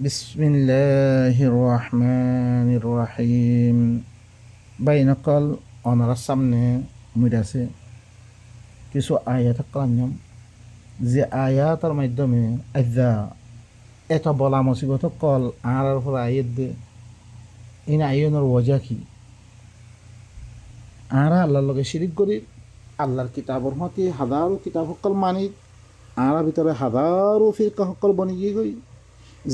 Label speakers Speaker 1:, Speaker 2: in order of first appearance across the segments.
Speaker 1: বিসমিল্লাহির রহমানির রহিম। বাইনকল অনারার সামনে আছে কিছু আয়াত কালাম, যে আয়াতের মাধ্যমে আজ্জা এত বলা মুসিবত কল আর উপর আয়াত দে ইন আয়নের ওজা কি আর আল্লাহর লগে শিরিক করি। আল্লাহর কিতাবর মতে হাজারো কিতাব সকল মানি আর ভিতরে হাজারো ফিরকা সকল বনি গিয়ে গই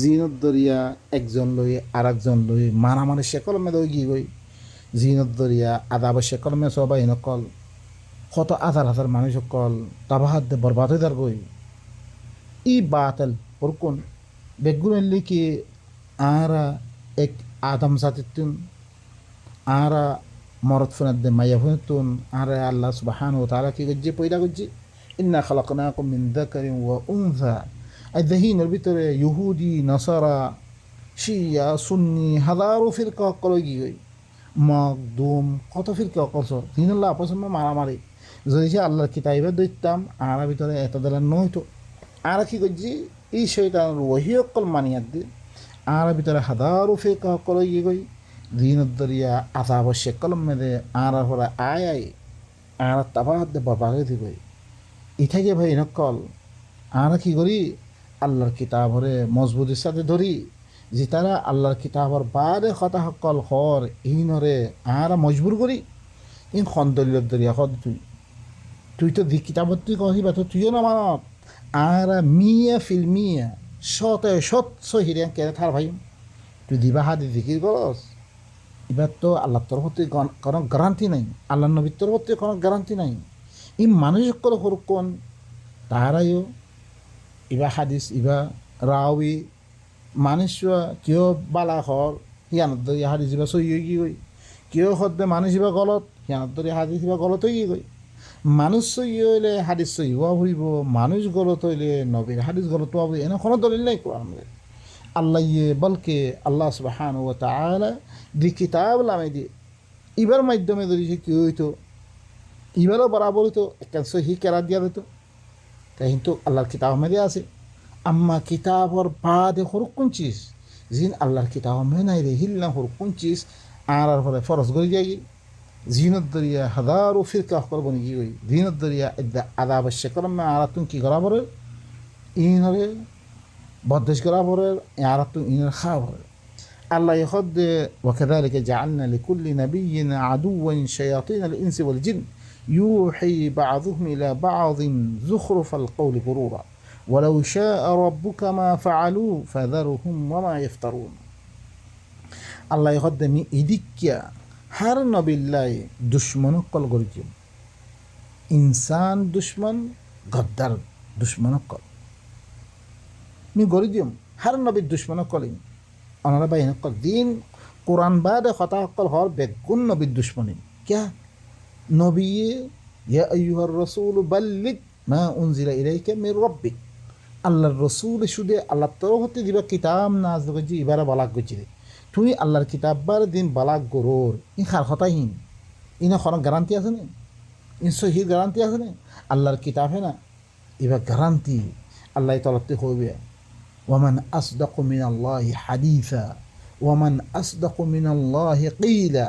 Speaker 1: জিনত দরিয়া একজন লই আর একজন লই মারামারি শেকল মেদ গিয়ে গই জিনত দরিয়া আদাব শেকল মে সবাই নকল কত হাজার হাজার মানুষ সকল তাবাহাত দে বরবাদ হয়ে দার গই ই বাতল ওরকম বেগুন কি আরা এক আদম জাতিতুন আরা মরদ ফোনাত দে মাইয়া ফোনাতুন আরা আল্লাহ সুবহানাহু ওয়া তাআলা কি গজ্জে পয়দা গজ্জে ইন্না খালাকনাকুম মিন যাকারিন ওয়া উনসা। আইদাহিনের ভিতরে ইহুদি নাসারা শিয়া সুন্নি হাজারো ফিরকা সকল গিয়ে গই মকদুম কত ফিরকা অকলছ দিনুল্লাহ আপসম মারামারি যদি সে আল্লাহর কিতাবে দৈতাম আর ভিতরে এত দেলার নইতো আর কি করছি এই শৈতান ওহি অকল মানিয়ার দি আর ভিতরে হাজারো ফিরকা সকল গিয়ে গই দিনত দরিয়া আজাব শেকল মেদে আর হরা আয় আয় আর তাবাহাত দে বরবাদ দি গই ইথাকে ভাই নকল আর কি করি আল্লাহর কিতাবরে মজবুতির সাথে ধরি যে তারা আল্লাহর কিতাবর বাদে কথা সকল হর ইনরে আর মজবুর করি ইন খন্দলিয়ত দরিয়া হদ তুই তুই তো দি কিতাবত তুই কহিবা তো তুইও না মানত আর মিয়া ফিল্মিয়া শত সহিরিয়া কেন থার ভাই তুই দিবা হাদি জিকির করস এবার তো আল্লাহর তরফ থেকে কোনো গ্যারান্টি নাই, আল্লাহ নবীর তরফ থেকে কোনো গ্যারান্টি নাই। এই মানুষ সকল হরকন তাহারাইও ইবা হাদিস ইবা রাউি মানুষ কেউ বালা হর হিয়ানত ধরি হাদিস ইবা সই গিয়ে গই কেউ হদ্দে মানুষ ইবা গলত হিয়ানত ধরি হাদিস ইবা গলত হয়ে গই মানুষ সই হইলে হাদিস সই হওয়া হইব, মানুষ গলত হইলে নবীর হাদিস গলত হওয়া হইব, এনে কোনো দলিল নাই কোরআনে। আল্লাহ বলকে আল্লাহ সুবহানাহু ওয়া তাআলা দি কিতাব লামে দিয়ে ইবার মাধ্যমে যদি সে কী হইতো ইবারও বরাবর হইতো একটা সহি কেরা দিয়া দিত তাই কিন্তু আল্লাহর কিতাব মেরে আছে। আম্মা কিতাবর বাদে হরকুন চিজ জিন আল্লাহর কিতাব মে নাই রে হিল্লা হরকুন চিজ আর ফলে ফরজ করে যাই জিনত দরিয়া হাজারো ফিরকা সকল বনি গিয়ে গই জিনত দরিয়া আদাব শেকর মে আর তুমি কি করা পরে ইনরে বদেশ করা পরে আর তুমি ইনের খাওয়া পরে আল্লাহ يخد وكذلك جعلنا لكل نبي عدوا شياطين الإنس والجن يوحي بعضهم إلى بعض زخرف القول غرورا ولو شاء ربك ما فعلوا فذرهم وما يفترون আল্লাহ হদ্দে ইদিকিয়া হার নবিল্লাই দুশ্মন কল গরিজিম ইনসান দুশ্মন গদ্দার দুশ্মন কল মি গরিজিম হার নবীর দুশ্মন কলিম অনারা বাহিনী কল দিন কোরআন বাদে কথা কল হর বেগুন নবীর দুশ্মনী ক্যা নবী ইয়া আইয়ুহার রাসূল বাল্লিগ মা উনজিলা ইলাইকা মির রাব্বিক আল্লাহর রসুল শুধু আল্লাহর তরফ হতে দিবা কিতাব নাজল করছি এবারে বালাক করছি তুমি আল্লাহর কিতাব বার দিন বালাক গরোর ইন খার হতাহীন ইনা কোনো গ্যারান্টি আছে না ইন সহির গ্যারান্টি আছে না আল্লাহর কিতাব হে না এবার গ্যারান্টি আল্লাহ তরফতে হইবে ওয়ামান আসদাকু মিনাল্লাহি হাদিসা ওয়ামান আসদাকু মিনাল্লাহি কিলা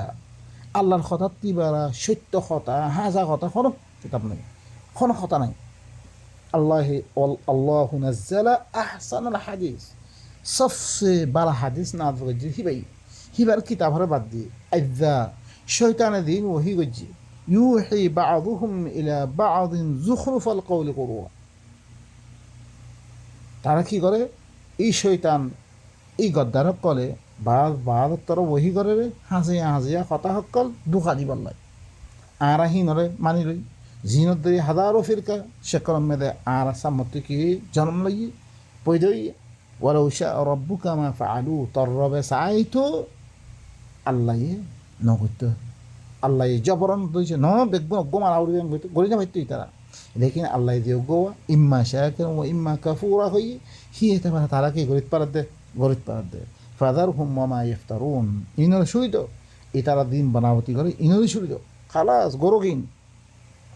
Speaker 1: আল্লাহর কথা তিবারা সত্য কথা হাজা কথা কোনো কিতাব নাই কোনো কথা নাই। আল্লাহ আল্লাহ নাজ্জালা আহসানুল হাদিস সবচেয়ে বালা হাদিস নাযিল করছে হিবার কিতাব হরে বাদ দিয়ে আজ্জা শয়তানের দিন ওহি করছে ইউহি বা'দুহুম ইলা বা'দিন যুখরুফাল কওলি গুরুরা। তারা কি করে এই শয়তান এই গদ্দারক কলে বাদ তর ওহি করে রে হাজিয়া কথা সকল দুঃখা দিবার লাই আর হিনরে মানি লই জিনত দরি হাজারো ফিরকা শেকর মেদে আর সামর্থ্য কি জন্ম লই পৈদই ওয়ালাউ শা রব্বুকা মা ফাআলু তর রবে চাইতো আল্লাহ নগত আল্লাহ জবরন দইছে ন বেগব গোমার আউরি গরি না ভাইতো তারা লেকিন আল্লাহ দিও গোয়া ইম্মা শাকির ওয়া ইম্মা কাফুরা হই হি এটা তারা কি গরিত পারাত দে ফাদারহুম ওয়া মা ইফতারুন ইনর শুইতো ইতারা দিন বানাবতি করে ইনর শুইতো খালাস গরগিন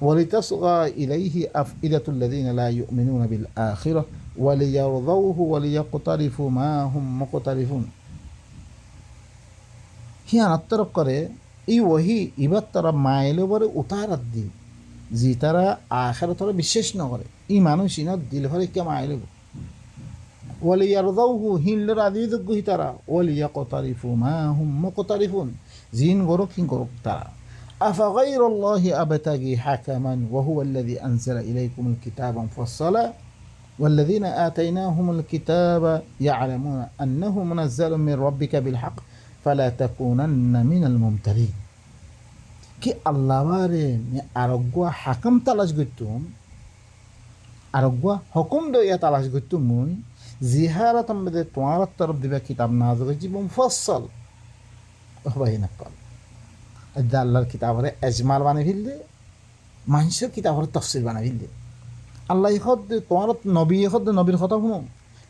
Speaker 1: ولتصغى إليه أفئدة الذين لا يؤمنون بالآخرة ওয়ালিয়ারদাউহু ওয়ালিয়াকতারিফু মা হুম মুকতারিফুন। হিয়ানত তরফ করে এই ওহি ইবার তারা মাইলে বরে উতারাত দি জি তারা আখের তারা বিশ্বাস নকরে ই মানুষ ইনত দিল হরে কে মাইলে ওয়ালিয়ারদাউহু হিনলে রাজি যোগ্য হি তারা ওয়ালিয়াকতারিফু মা হুম মুকতারিফুন জিন গরক হিন গরক তারা। أفغير الله أبتغي حكما وهو الذي أنزل إليكم الكتاب مفصلا والذين آتيناهم الكتاب يعلمون أنه منزل من ربك بالحق فلا تكونن من الممترين কি আল্লাহ বারে আরোগ্য হাকম তালাশ করতুম আরোগ্য হুকুম দইয়া তালাশ করতুম মুই জিহারা তোমাদের তোমার তরফ দিবা কিতাব নাযিল হইছি মুফাসসাল হবাই না কল আল্লাহর কিতাবরে এজমাল বানাই ফেললে মানুষের কিতাবরে তফসিল বানাই ফেললে আল্লাহ হদ তোমার নবী হদ নবীর কথা শুনো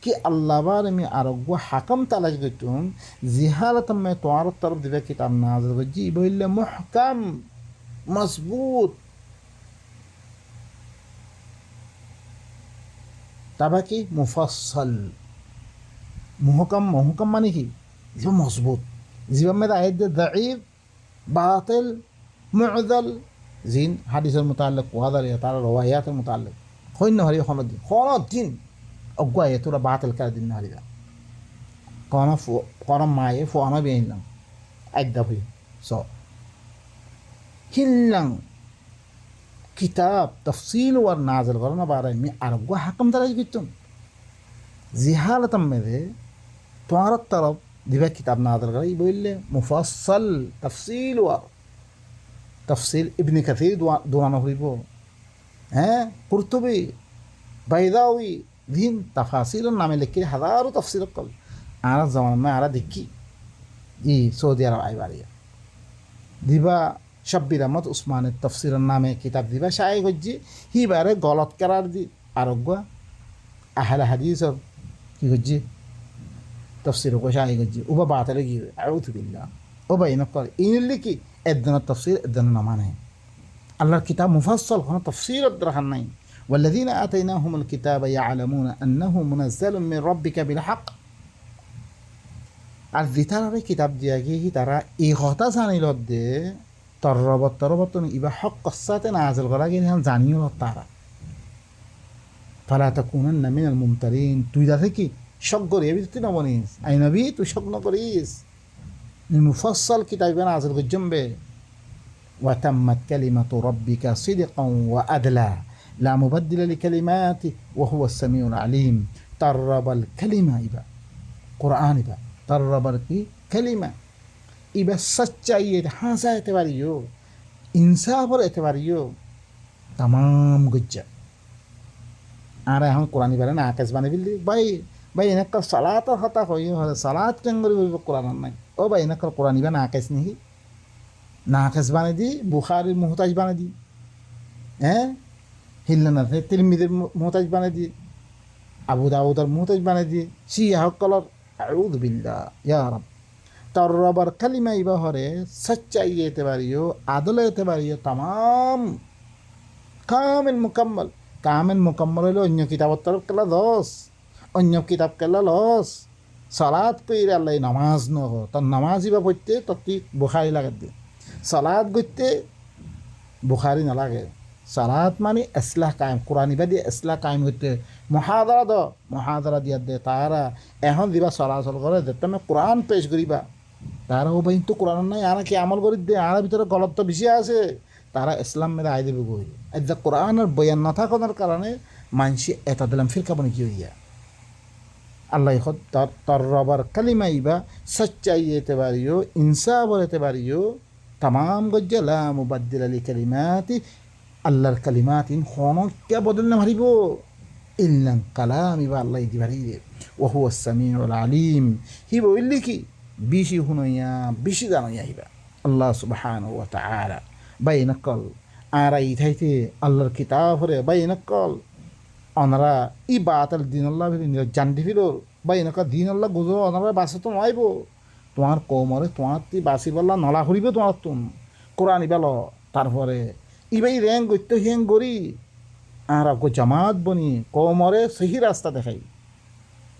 Speaker 1: কি আল্লাহ বার আমি আরোগ্য হাকম তালাশ করতুম জিহারাত মে তোমার তরফ দিবে কিতাব নাযিল হইছি বললে মুহকাম মজবুত তাবা কি মুফাসসাল মুহকাম মুহকাম মানে কি যে মজবুত জীবন মেয়ের আয়াত দাঈফ বাতিল মু'দাল জিন হাদিসের মোতাল্লিক ওয়াদার তার রওয়ায়াতের মোতাল্লিক হইন হরি হনদিন অগুয়ায়ে তোরা বাতিল করে দিন হারিবা কোন মায়ে ফোয়ানা বেইনলাম একদা হই স হিল্লাং কিতাব তফসিল ওয়ার নাজিল করনা বারে মি আরগো হাকম দারাজ গিতুম জিহালাতাম মেদে তোমার তরফ দিবা কিতাব নাজিল করে বললে মুফাসসাল তফসিল ওয়ার তফসিল ইবনে কাসির দোয়ানো হইব হ্যাঁ কুরতুবি বাইদাউই দিন তাফাসিলের নামে লিখে হাজারো তফসিল কল আর জমানা আর দেখি ই সৌদি আরব আইবারিয়া দিবা শব্বির আহমদ উসমানের তফসিরের নামে কিতাব দিবা শায়ে গজ্জি হিবারে গলত করার দি আরোগ্য আহলে হাদিসর কি গজ্জি তফসির কো শায়ে গজ্জি উবা বাতালে গিয়ে আউযু বিল্লাহ ও ভাই নকর ইনলি কি এদনা তফসির এদনা না মানে আল্লাহর কিতাব মুফাসসাল কোন তফসির দরকার নাই والذين آتيناهم الكتاب يعلمون أنه منزل من ربك بالحق আর ভিতরে কিতাব দিয়া গিয়ে তারা এই কথা জানিল দে তরবত ইবা হক কসাতে নাজিল করা গিয়ে জানিও তারা ফালা তাকুনান্না মিনাল মুমতারিন তুই যাতে কি শক করি এবি তুই নবনিস আই নবী তুই শক ন করিস মুফাসসাল কিতাব নাজিল করজমবে ওয়া তাম্মাত কালিমাতু রাব্বিকা সিদকান ওয়া আদলা لا مبدل لكلماته وهو السميع العليم ترب الكلمة إبا قرآن إبا ترب الكلمة إبا سچائية حاسا اعتباريو إنصاف اعتباريو تمام گجا آره هم قرآن إبا ناقص باني بلدي باي نقل صلاة خطا خويو صلاة كنگري بلدي قرآن ناي او باي نقل قرآن إبا ناقص نهي ناقص باني دي بخاري محتاج باني دي হিল্লানা তিরমিজির মুহতাজ বানাই দিয়ে আবু দাউদের মুহতাজ বানাই দিয়ে শিয়া হকলর আউযু বিল্লাহ ইয়া রাব তরবার কালিমা ইবা হরে সচ্চাই এতে পারিও আদল এতে পারিও তাম কামিল মুকাম্মল হইলে অন্য কিতাবর তরফ কেলা দোষ অন্য কিতাব কেলা লস সালাত কইরে আল্লাহ নামাজ নহ তার নামাজ ইবা পড়তে তত্তি বুখারি লাগাত দিয়ে সালাত গইতে বুখারি নালাগে সালাত মানে ইসলাহ কায়েম কোরআন ইবা দিয়ে ইসলাহ কায়েম হইতে মহাদারা দিয়া দে তারা এখন দিবা চলাচল করে যে তুমি কোরআন পেশ করিবা তারা ও কিন্তু কোরআন নাই আর কি আমল করি দে আর ভিতরে গলত তো বেশি আছে তারা ইসলাম মেরে আই দেবে গই যে কোরআনের বয়ান না থাকার কারণে মানসি এটা দিলাম ফিরকা বনে কি হইয়া আল্লাহ তার রবার কালিমা ইবা সচ্চাই এতে পারিও ইনসাফ এতে পারিও তাম গজ্জা লা মুবাদ্দিল লি কালিমাতি আল্লাহর কালিমাত ইন কে বদল না মারিব ইল্লান কালাম ইবা আল্লাহ দি মারিবে ওয়া হুয়া সামিউল আলিম হি বললি কি বেশি হুনইয়া বেশি জানাইয়া হিবা আল্লাহ সুবহানাহু ওয়া তাআলা বাইনাকল আর ইথাইতে আল্লাহর কিতাব হরে বাইনাকল অনারা ই বাতাল দিন আল্লাহ জানদি ফিল বাইনাকা দিন আল্লাহ গুজো অনারা বাসে তো নয়ব তোমার কৌমরে তোমার তি বাসি বল্লা নলা হরিবে তোমার তুম কোরআন ইবাল তারপরে ইবাই র্যাং গত্য হেং গরি আর আগো জামাত বনি কমরে সহি রাস্তা দেখাই